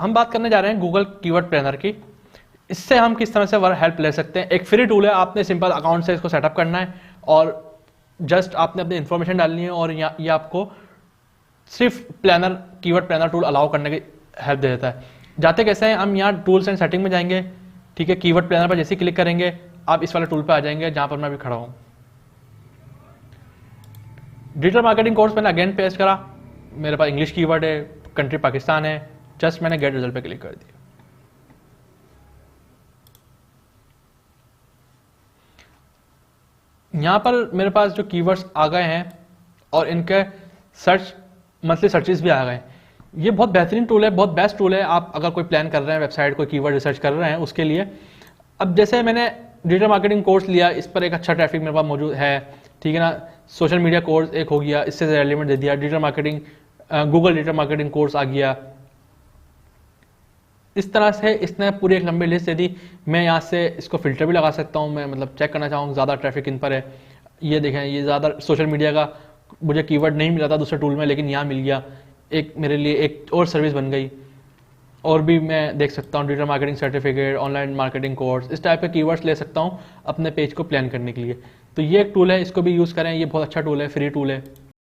हम बात करने जा रहे हैं गूगल कीवर्ड प्लानर की। इससे हम किस तरह से हेल्प ले सकते हैं। एक फ्री टूल है, आपने सिंपल अकाउंट से इसको सेटअप करना है और जस्ट आपने अपनी इन्फॉर्मेशन डालनी है और ये आपको सिर्फ planner keyword planner tool allow करने की हेल्प दे देता है। जाते कैसे हैं, हम यहाँ टूल्स एंड सेटिंग में जाएंगे, ठीक है। कीवर्ड प्लानर पर जैसे क्लिक करेंगे आप इस वाले टूल पर आ जाएंगे जहाँ पर मैं अभी खड़ा हूँ। डिजिटल मार्केटिंग कोर्स मैंने अगेन पेस्ट करा, मेरे पास इंग्लिश कीवर्ड है, कंट्री पाकिस्तान है, जस्ट मैंने गेट रिजल्ट पे क्लिक कर दिया। यहाँ पर मेरे पास जो कीवर्ड्स आ गए हैं और इनके सर्च मंथली सर्चेस भी आ गए। ये बहुत बेहतरीन टूल है, बहुत बेस्ट टूल है। आप अगर कोई प्लान कर रहे हैं, वेबसाइट कोई कीवर्ड रिसर्च कर रहे हैं उसके लिए। अब जैसे मैंने डिजिटल मार्केटिंग कोर्स लिया, इस पर एक अच्छा ट्रैफिक मेरे पास मौजूद है, ठीक है ना। सोशल मीडिया कोर्स एक हो गया, इससे रेलिवेंट दे दिया। Digital marketing Google digital marketing course आ गया। इस तरह से इसने पूरी एक लंबी लिस्ट दे दी। मैं यहाँ से इसको फिल्टर भी लगा सकता हूँ, मैं मतलब चेक करना चाहूँ ज़्यादा ट्रैफिक इन पर है। ये देखें, ये ज़्यादा सोशल मीडिया का मुझे कीवर्ड नहीं मिला था दूसरे टूल में, लेकिन यहाँ मिल गया। एक मेरे लिए एक और सर्विस बन गई। और भी मैं देख सकता हूँ digital marketing certificate, online marketing course, इस टाइप के कीवर्ड्स ले सकता हूँ अपने पेज को प्लान करने के लिए। तो ये एक टूल है, इसको भी यूज़ करें, ये बहुत अच्छा टूल है, फ्री टूल है।